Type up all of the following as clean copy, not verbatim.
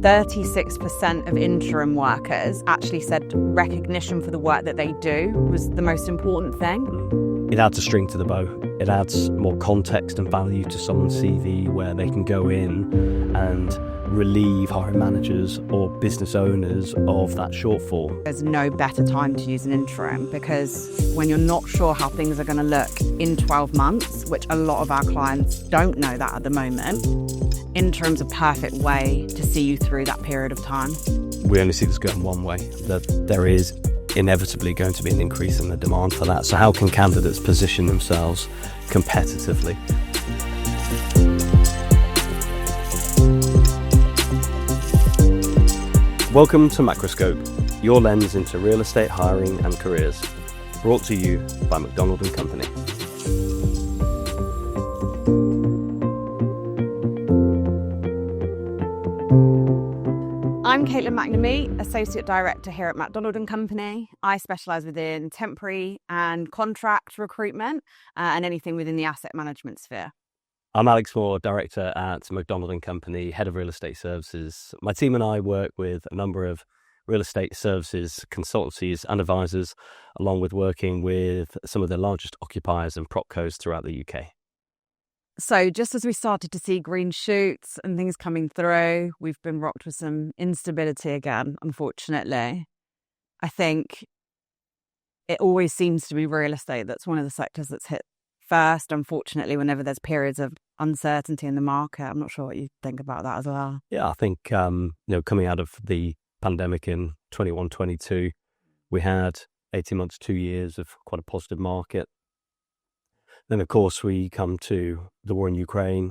36% of interim workers actually said recognition for the work that they do was the most important thing. It adds a string to the bow. It adds more context and value to someone's CV where they can go in and relieve hiring managers or business owners of that shortfall. There's no better time to use an interim because when you're not sure how things are going to look in 12 months, which a lot of our clients don't know that at the moment, interim's a perfect way to see you through that period of time. We only see this going one way, that there is inevitably going to be an increase in the demand for that. So how can candidates position themselves competitively? Welcome to Macroscope, your lens into real estate hiring and careers, brought to you by McDonald & Company. I'm Caitlin MacNamee, Associate Director here at McDonald & Company. I specialise within temporary and contract recruitment and anything within the asset management sphere. I'm Alex Moore, Director at McDonald & Company, Head of Real Estate Services. My team and I work with a number of real estate services, consultancies and advisors, along with working with some of the largest occupiers and propcos throughout the UK. So just as we started to see green shoots and things coming through, we've been rocked with some instability again, unfortunately. I think it always seems to be real estate that's one of the sectors that's hit first, unfortunately, whenever there's periods of uncertainty in the market. I'm not sure what you think about that as well. Yeah, I think, coming out of the pandemic in 21-22, we had 18 months, 2 years of quite a positive market. Then, of course, we come to the war in Ukraine,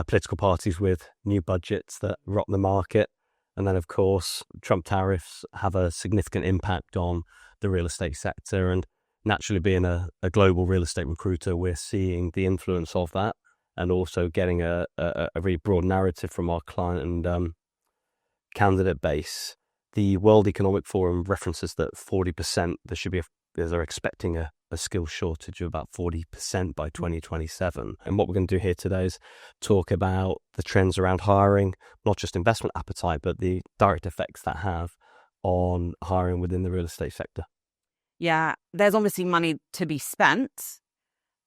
political parties with new budgets that rock the market. And then, of course, Trump tariffs have a significant impact on the real estate sector. And naturally, being a global real estate recruiter, we're seeing the influence of that and also getting a really broad narrative from our client and candidate base. The World Economic Forum references that 40%, they're expecting a skill shortage of about 40% by 2027. And what we're going to do here today is talk about the trends around hiring, not just investment appetite, but the direct effects that have on hiring within the real estate sector. Yeah, there's obviously money to be spent,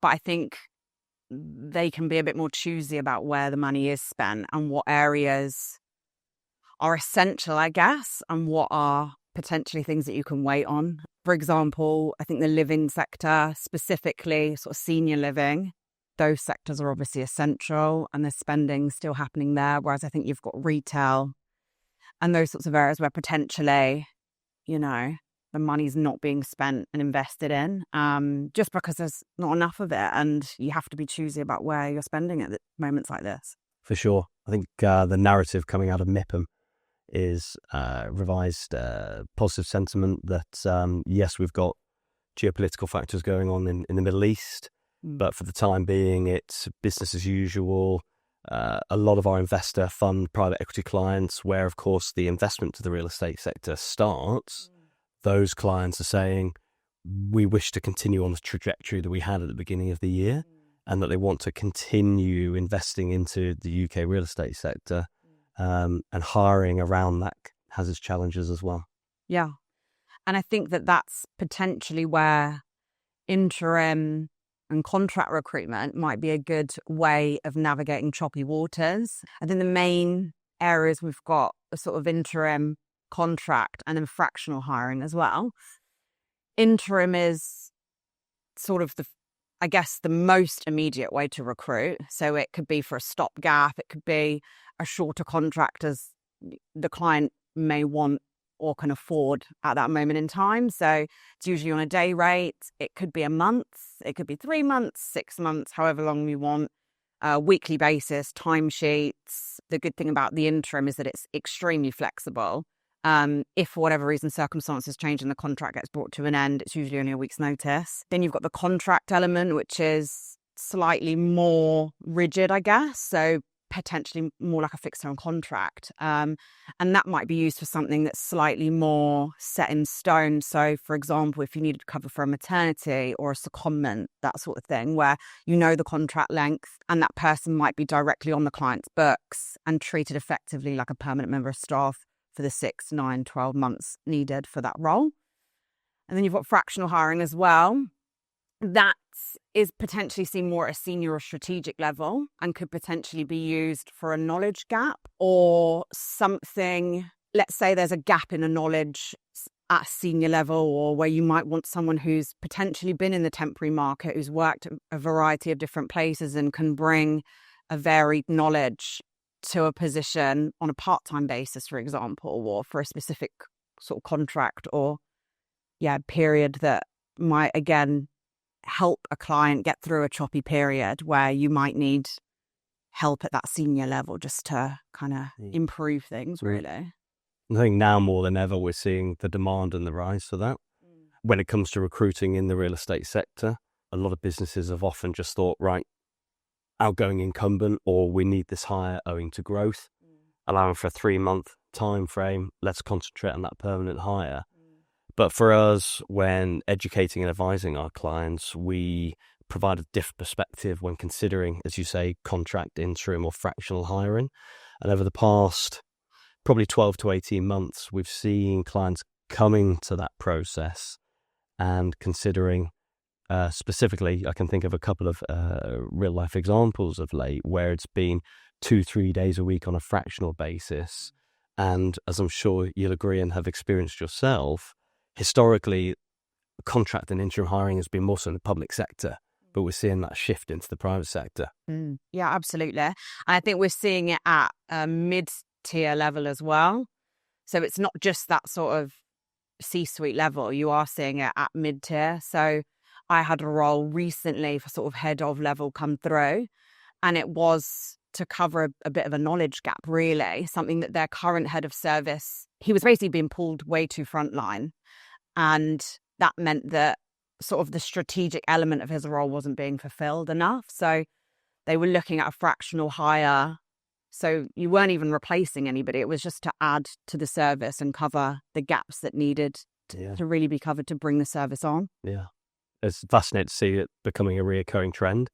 but I think they can be a bit more choosy about where the money is spent and what areas are essential, I guess, and what are potentially things that you can wait on. For example, I think the living sector, specifically sort of senior living, those sectors are obviously essential and there's spending still happening there. Whereas I think you've got retail and those sorts of areas where potentially, the money's not being spent and invested in just because there's not enough of it. And you have to be choosy about where you're spending at moments like this. For sure. I think the narrative coming out of MIPIM is revised positive sentiment that, yes, we've got geopolitical factors going on in the Middle East, but for the time being, it's business as usual. A lot of our investor fund private equity clients, where, of course, the investment to the real estate sector starts, those clients are saying, we wish to continue on the trajectory that we had at the beginning of the year and that they want to continue investing into the UK real estate sector. And hiring around that has its challenges as well. Yeah. And I think that that's potentially where interim and contract recruitment might be a good way of navigating choppy waters. I think the main areas we've got are sort of interim, contract, and then fractional hiring as well. Interim is sort of the most immediate way to recruit. So it could be for a stopgap. It could be a shorter contract as the client may want or can afford at that moment in time. So it's usually on a day rate. It could be a month. It could be 3 months, 6 months, however long you want. Weekly basis, timesheets. The good thing about the interim is that it's extremely flexible. If for whatever reason circumstances change and the contract gets brought to an end, it's usually only a week's notice. Then you've got the contract element, which is slightly more rigid, I guess. So potentially more like a fixed term contract. And that might be used for something that's slightly more set in stone. So, for example, if you needed cover for a maternity or a secondment, that sort of thing, where you know the contract length and that person might be directly on the client's books and treated effectively like a permanent member of staff for the 6, 9, 12 months needed for that role. And then you've got fractional hiring as well. That is potentially seen more at a senior or strategic level and could potentially be used for a knowledge gap or something. Let's say there's a gap in a knowledge at a senior level, or where you might want someone who's potentially been in the temporary market, who's worked at a variety of different places and can bring a varied knowledge to a position on a part-time basis, for example, or for a specific sort of contract or period that might, again, help a client get through a choppy period where you might need help at that senior level just to kind of improve things, really. I think now more than ever, we're seeing the demand and the rise for that. When it comes to recruiting in the real estate sector, a lot of businesses have often just thought, right, outgoing incumbent, or we need this hire owing to growth, allowing for a 3-month time frame. Let's concentrate on that permanent hire. But for us, when educating and advising our clients, we provide a different perspective when considering, as you say, contract, interim or fractional hiring. And over the past probably 12 to 18 months, we've seen clients coming to that process and considering specifically, I can think of a couple of real life examples of late where it's been 2-3 days a week on a fractional basis. And as I'm sure you'll agree and have experienced yourself, historically, contract and interim hiring has been more so in the public sector, but we're seeing that shift into the private sector. Yeah, absolutely. And I think we're seeing it at a mid-tier level as well. So it's not just that sort of C-suite level. You are seeing it at mid-tier. So I had a role recently for sort of head of level come through, and it was to cover a bit of a knowledge gap, really, something that their current head of service, he was basically being pulled way too frontline. And that meant that sort of the strategic element of his role wasn't being fulfilled enough. So they were looking at a fractional hire. So you weren't even replacing anybody. It was just to add to the service and cover the gaps that needed to really be covered to bring the service on. Yeah. It's fascinating to see it becoming a reoccurring trend.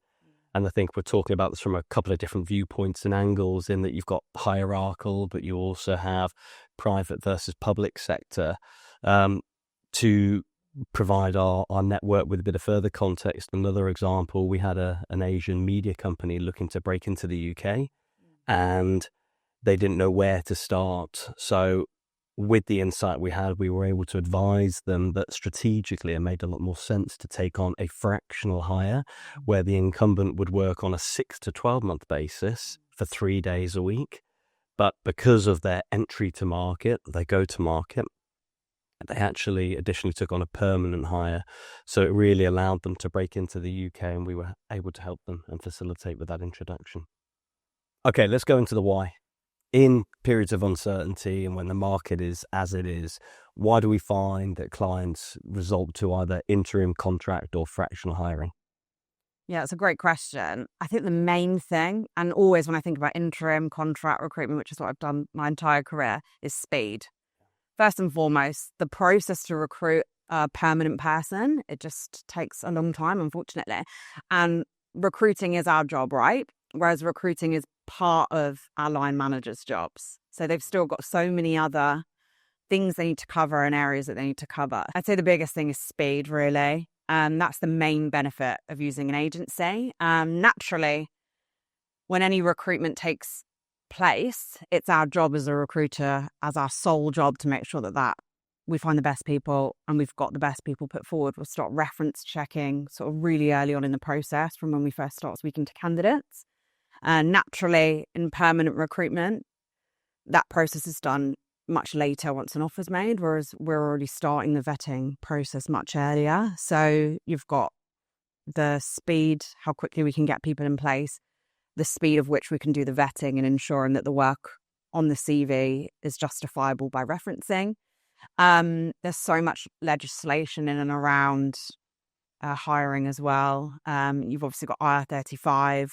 And I think we're talking about this from a couple of different viewpoints and angles, in that you've got hierarchical, but you also have private versus public sector. To provide our network with a bit of further context, another example, we had an Asian media company looking to break into the UK, and they didn't know where to start. So with the insight we had, we were able to advise them that strategically it made a lot more sense to take on a fractional hire where the incumbent would work on a 6 to 12 month basis for 3 days a week. But because of their entry to market, they go to market, they actually additionally took on a permanent hire. So it really allowed them to break into the UK, and we were able to help them and facilitate with that introduction. Okay, let's go into the why. In periods of uncertainty and when the market is as it is, why do we find that clients resort to either interim, contract or fractional hiring? Yeah, it's a great question. I think the main thing, and always when I think about interim, contract recruitment, which is what I've done my entire career, is speed. First and foremost, the process to recruit a permanent person, it just takes a long time, unfortunately. And recruiting is our job, right? Whereas recruiting is part of our line managers' jobs. So they've still got so many other things they need to cover and areas that they need to cover. I'd say the biggest thing is speed, really. That's the main benefit of using an agency. Naturally, when any recruitment takes place, it's our job as a recruiter, as our sole job, to make sure that we find the best people and we've got the best people put forward. We'll start reference checking sort of really early on in the process from when we first start speaking to candidates. And naturally, in permanent recruitment, that process is done much later once an offer's made, whereas we're already starting the vetting process much earlier. So you've got the speed, how quickly we can get people in place, the speed of which we can do the vetting and ensuring that the work on the CV is justifiable by referencing. There's so much legislation in and around hiring as well. You've obviously got IR35.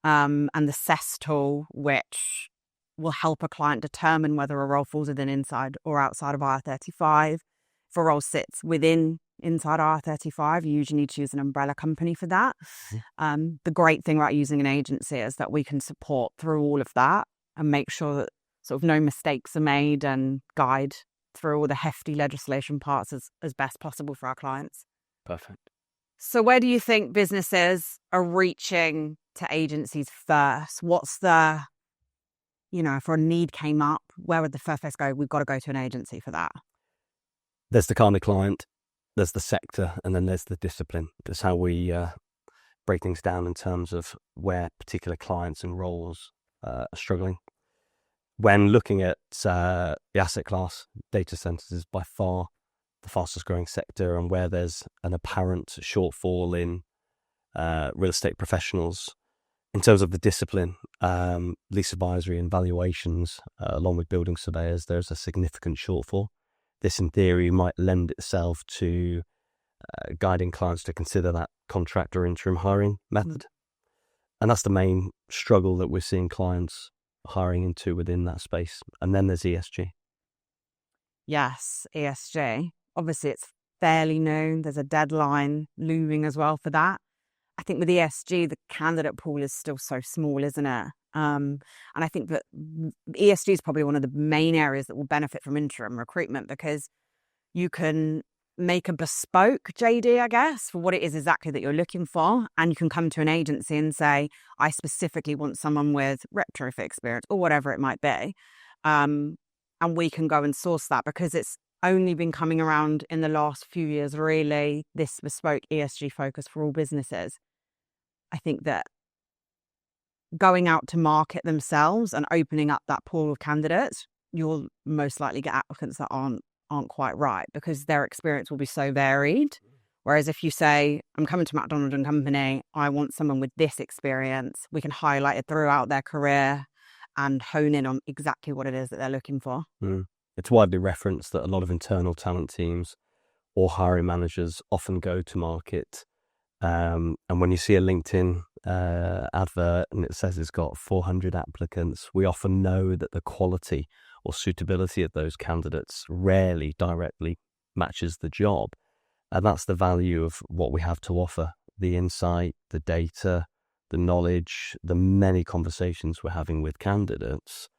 and the CES tool, which will help a client determine whether a role falls within inside or outside of IR35. If a role sits within inside IR35, you usually need to use an umbrella company for that. The great thing about using an agency is that we can support through all of that and make sure that sort of no mistakes are made and guide through all the hefty legislation parts as best possible for our clients. Perfect. So where do you think businesses are reaching to agencies first? What's the, if a need came up, where would the first place go? We've got to go to an agency for that. There's the kind of client, there's the sector, and then there's the discipline. That's how we break things down in terms of where particular clients and roles are struggling. When looking at the asset class, data centers is by far the fastest growing sector, and where there's an apparent shortfall in real estate professionals. In terms of the discipline, lease advisory and valuations, along with building surveyors, there's a significant shortfall. This, in theory, might lend itself to guiding clients to consider that contract or interim hiring method. And that's the main struggle that we're seeing clients hiring into within that space. And then there's ESG. Yes, ESG. Obviously, it's fairly new. There's a deadline looming as well for that. I think with ESG, the candidate pool is still so small, isn't it? And I think that ESG is probably one of the main areas that will benefit from interim recruitment, because you can make a bespoke JD, I guess, for what it is exactly that you're looking for. And you can come to an agency and say, I specifically want someone with retrofit experience or whatever it might be. And we can go and source that, because it's only been coming around in the last few years, really, this bespoke ESG focus for all businesses. I think that going out to market themselves and opening up that pool of candidates, you'll most likely get applicants that aren't quite right, because their experience will be so varied. Whereas if you say, I'm coming to McDonald & Company, I want someone with this experience, we can highlight it throughout their career and hone in on exactly what it is that they're looking for. It's widely referenced that a lot of internal talent teams or hiring managers often go to market. And when you see a LinkedIn advert and it says it's got 400 applicants, we often know that the quality or suitability of those candidates rarely directly matches the job. And that's the value of what we have to offer: the insight, the data, the knowledge, the many conversations we're having with candidates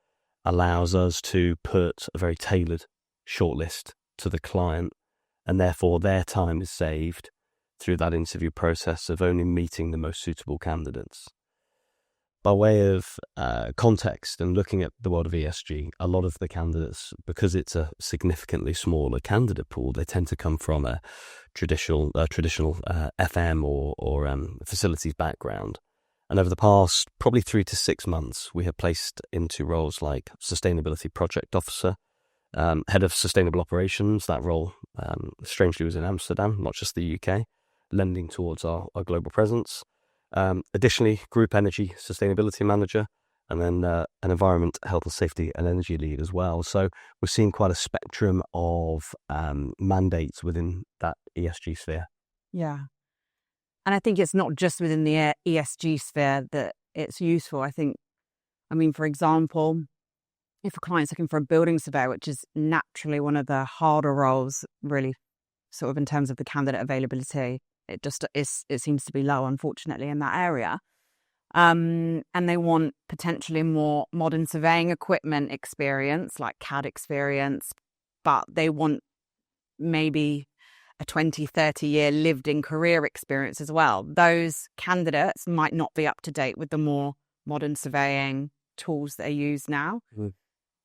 allows us to put a very tailored shortlist to the client, and therefore their time is saved through that interview process of only meeting the most suitable candidates. By way of context and looking at the world of ESG, a lot of the candidates, because it's a significantly smaller candidate pool, they tend to come from a traditional FM or facilities background. And over the past probably 3 to 6 months, we have placed into roles like Sustainability Project Officer, Head of Sustainable Operations. That role, strangely, was in Amsterdam, not just the UK, lending towards our global presence. Additionally, Group Energy Sustainability Manager, and then an Environment, Health and Safety and Energy Lead as well. So we're seeing quite a spectrum of mandates within that ESG sphere. Yeah. And I think it's not just within the ESG sphere that it's useful. For example, if a client's looking for a building surveyor, which is naturally one of the harder roles, really, sort of in terms of the candidate availability, it seems to be low, unfortunately, in that area. And they want potentially more modern surveying equipment experience, like CAD experience, but they want maybe a 20, 30-year lived-in career experience as well. Those candidates might not be up to date with the more modern surveying tools that are used now.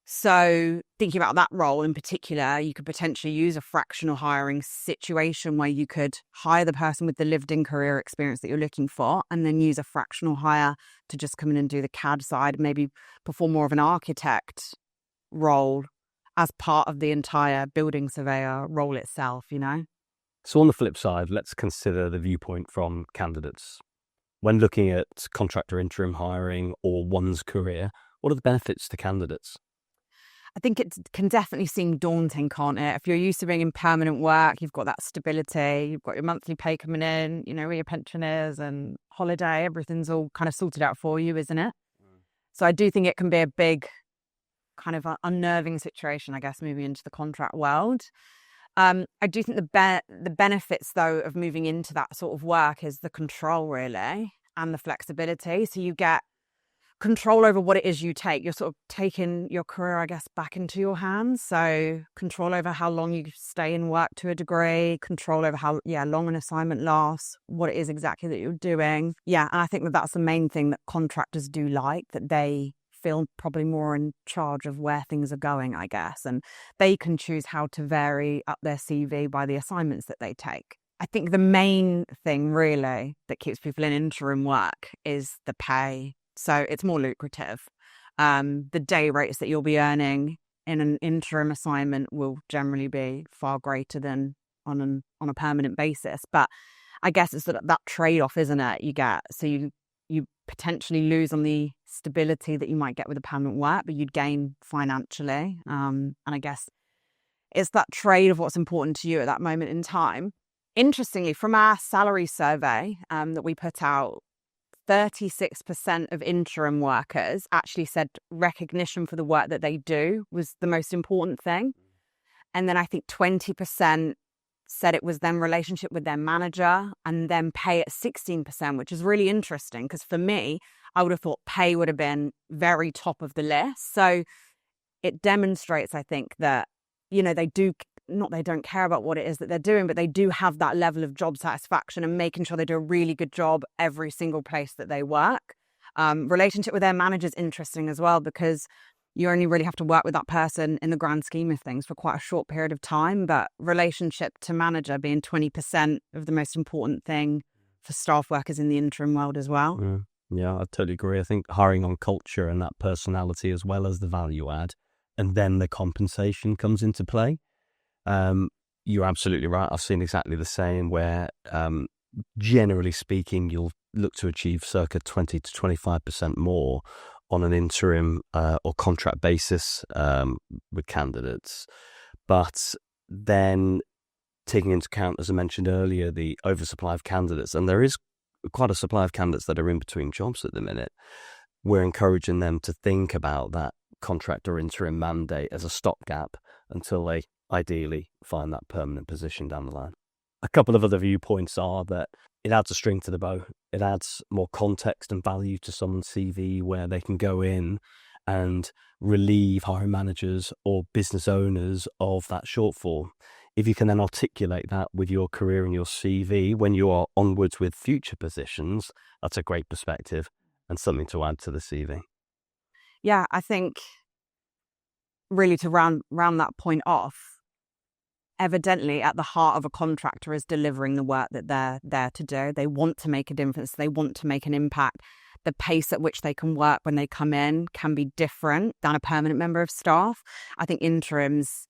So thinking about that role in particular, you could potentially use a fractional hiring situation where you could hire the person with the lived-in career experience that you're looking for, and then use a fractional hire to just come in and do the CAD side, maybe perform more of an architect role as part of the entire building surveyor role itself, So on the flip side, let's consider the viewpoint from candidates. When looking at contractor interim hiring or one's career, what are the benefits to candidates? I think it can definitely seem daunting, can't it? If you're used to being in permanent work, you've got that stability, you've got your monthly pay coming in, you know, where your pension is and holiday, everything's all kind of sorted out for you, isn't it? So I do think it can be a big kind of unnerving situation, I guess, moving into the contract world. I do think the benefits, though, of moving into that sort of work is the control, really, and the flexibility. So you get control over what it is you take. You're sort of taking your career, I guess, back into your hands. So control over how long you stay in work to a degree, control over how long an assignment lasts, what it is exactly that you're doing. Yeah, and I think that that's the main thing that contractors do like, that they feel probably more in charge of where things are going, I guess. And they can choose how to vary up their CV by the assignments that they take. I think the main thing really that keeps people in interim work is the pay. So it's more lucrative. The day rates that you'll be earning in an interim assignment will generally be far greater than on a permanent basis. But I guess it's that trade-off, isn't it? You get, so you potentially lose on the stability that you might get with a permanent work, but you'd gain financially. And I guess it's that trade of what's important to you at that moment in time. Interestingly, from our salary survey that we put out, 36% of interim workers actually said recognition for the work that they do was the most important thing. And then I think 20% said it was then relationship with their manager, and then pay at 16%, which is really interesting because for me, I would have thought pay would have been very top of the list. So it demonstrates, I think, that, you know, they don't care about what it is that they're doing, but they do have that level of job satisfaction and making sure they do a really good job every single place that they work. Relationship with their manager is interesting as well, because you only really have to work with that person in the grand scheme of things for quite a short period of time. But relationship to manager being 20% of the most important thing for staff workers in the interim world as well. Yeah, I totally agree. I think hiring on culture and that personality as well as the value add, and then the compensation comes into play. You're absolutely right. I've seen exactly the same, where generally speaking, you'll look to achieve circa 20 to 25% more on an interim or contract basis with candidates. But then taking into account, as I mentioned earlier, the oversupply of candidates, and there is quite a supply of candidates that are in between jobs at the minute, we're encouraging them to think about that contract or interim mandate as a stopgap until they ideally find that permanent position down the line. A couple of other viewpoints are that it adds a string to the bow. It adds more context and value to someone's CV, where they can go in and relieve hiring managers or business owners of that shortfall. If you can then articulate that with your career and your CV when you are onwards with future positions, that's a great perspective and something to add to the CV. Yeah, I think really to round that point off, evidently at the heart of a contractor is delivering the work that they're there to do. They want to make a difference. They want to make an impact. The pace at which they can work when they come in can be different than a permanent member of staff. I think interims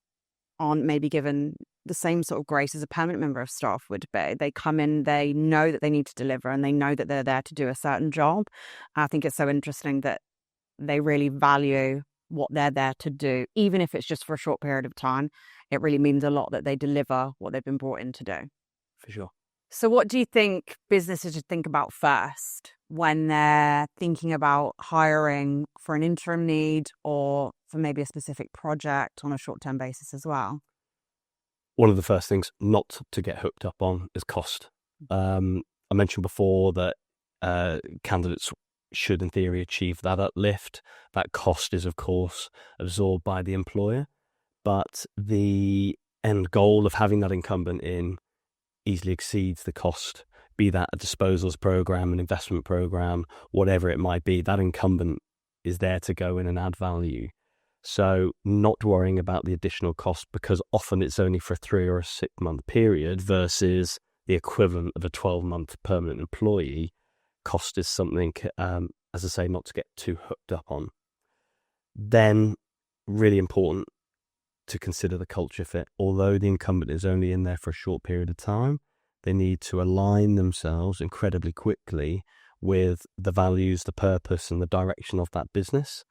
aren't maybe given the same sort of grace as a permanent member of staff would be. They come in, they know that they need to deliver, and they know that they're there to do a certain job. I think it's so interesting that they really value what they're there to do, even if it's just for a short period of time. It really means a lot that they deliver what they've been brought in to do. For sure. So what do you think businesses should think about first when they're thinking about hiring for an interim need or for maybe a specific project on a short-term basis as well? One of the first things not to get hooked up on is cost. I mentioned before that candidates should, in theory, achieve that uplift. That cost is, of course, absorbed by the employer. But the end goal of having that incumbent in easily exceeds the cost, be that a disposals program, an investment program, whatever it might be. That incumbent is there to go in and add value. So not worrying about the additional cost, because often it's only for a 3 or a 6 month period versus the equivalent of a 12-month permanent employee. Cost is something, as I say, not to get too hooked up on. Then, really important to consider the culture fit. Although the incumbent is only in there for a short period of time, they need to align themselves incredibly quickly with the values, the purpose, and the direction of that business.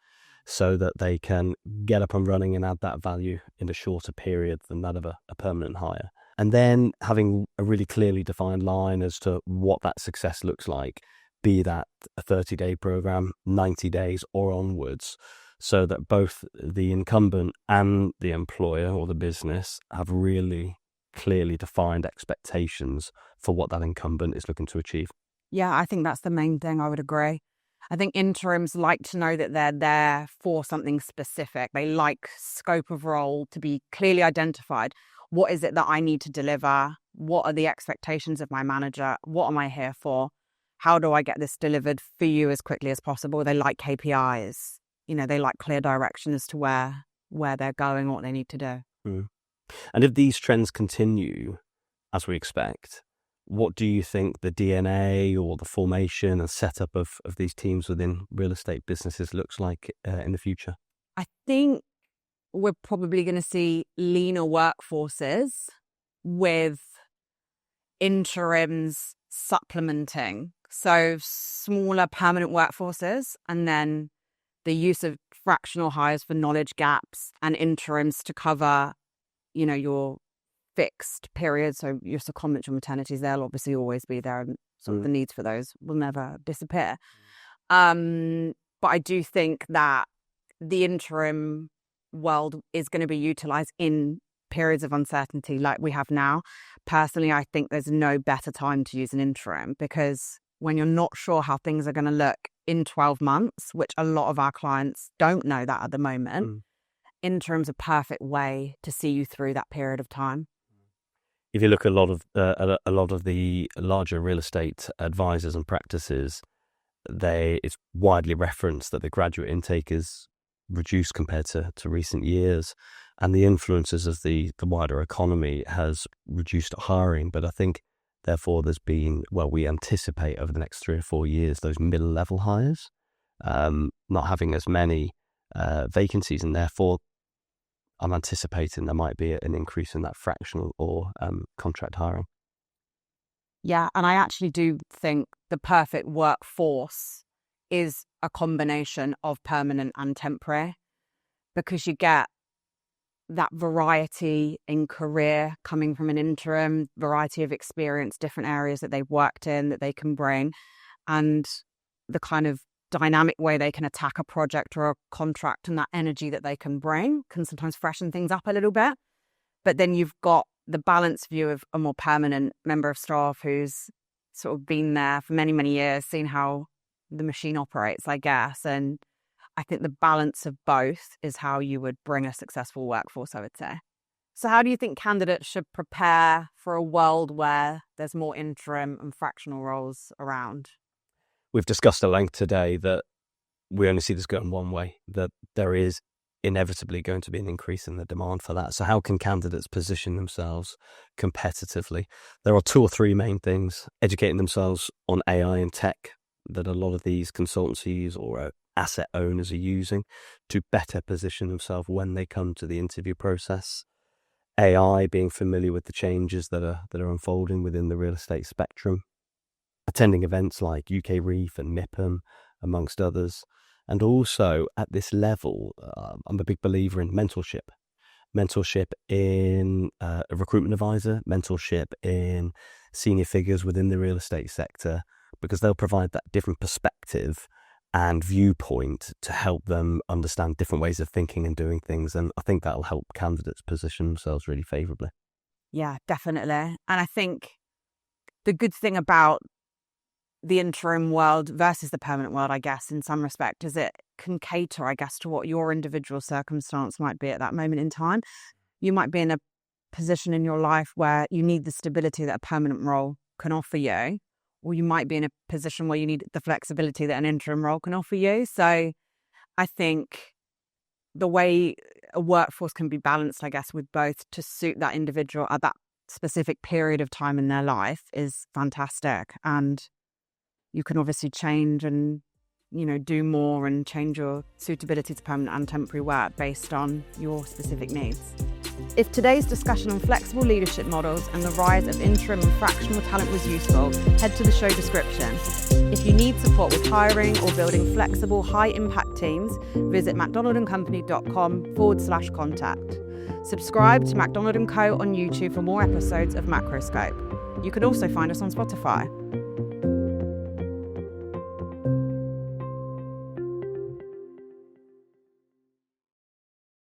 so that they can get up and running and add that value in a shorter period than that of a permanent hire. And then having a really clearly defined line as to what that success looks like, be that a 30-day program, 90 days or onwards, so that both the incumbent and the employer or the business have really clearly defined expectations for what that incumbent is looking to achieve. Yeah, I think that's the main thing. I would agree. I think interims like to know that they're there for something specific. They like scope of role to be clearly identified. What is it that I need to deliver? What are the expectations of my manager? What am I here for? How do I get this delivered for you as quickly as possible? They like KPIs. They like clear direction as to where they're going, what they need to do. Mm. And if these trends continue, as we expect, what do you think the DNA or the formation and setup of these teams within real estate businesses looks like in the future? I think we're probably going to see leaner workforces with interims supplementing. So smaller permanent workforces, and then the use of fractional hires for knowledge gaps and interims to cover, your fixed periods. So your secondment or maternities, they'll obviously always be there, and sort of the needs for those will never disappear. But I do think that the interim world is going to be utilized in periods of uncertainty like we have now. Personally, I think there's no better time to use an interim, because when you're not sure how things are going to look in 12 months, which a lot of our clients don't know that at the moment, interim's a perfect way to see you through that period of time. If you look at a lot of the larger real estate advisors and practices, it's widely referenced that the graduate intake is reduced compared to recent years, and the influences of the wider economy has reduced hiring. But I think, therefore, we anticipate over the next 3 or 4 years those middle-level hires not having as many vacancies, and therefore I'm anticipating there might be an increase in that fractional or contract hiring. Yeah, and I actually do think the perfect workforce is a combination of permanent and temporary, because you get that variety in career coming from an interim, variety of experience, different areas that they've worked in that they can bring, and the kind of dynamic way they can attack a project or a contract, and that energy that they can bring can sometimes freshen things up a little bit. But then you've got the balanced view of a more permanent member of staff who's sort of been there for many, many years, seen how the machine operates, I guess. And I think the balance of both is how you would bring a successful workforce, I would say. So how do you think candidates should prepare for a world where there's more interim and fractional roles around? We've discussed at length today that we only see this going one way, that there is inevitably going to be an increase in the demand for that. So how can candidates position themselves competitively? There are 2 or 3 main things: educating themselves on AI and tech that a lot of these consultancies or asset owners are using to better position themselves when they come to the interview process. AI, being familiar with the changes that are unfolding within the real estate spectrum. Attending events like UK Reef and MIPIM, amongst others. And also at this level, I'm a big believer in mentorship. Mentorship in a recruitment advisor, mentorship in senior figures within the real estate sector, because they'll provide that different perspective and viewpoint to help them understand different ways of thinking and doing things. And I think that'll help candidates position themselves really favourably. Yeah, definitely. And I think the good thing about the interim world versus the permanent world, I guess, in some respect, is it can cater, I guess, to what your individual circumstance might be at that moment in time. You might be in a position in your life where you need the stability that a permanent role can offer you, or you might be in a position where you need the flexibility that an interim role can offer you. So I think the way a workforce can be balanced, I guess, with both to suit that individual at that specific period of time in their life is fantastic. And you can obviously change and, do more and change your suitability to permanent and temporary work based on your specific needs. If today's discussion on flexible leadership models and the rise of interim and fractional talent was useful, head to the show description. If you need support with hiring or building flexible, high-impact teams, visit mcdonaldandcompany.com/contact. Subscribe to McDonald & Co on YouTube for more episodes of Macroscope. You can also find us on Spotify.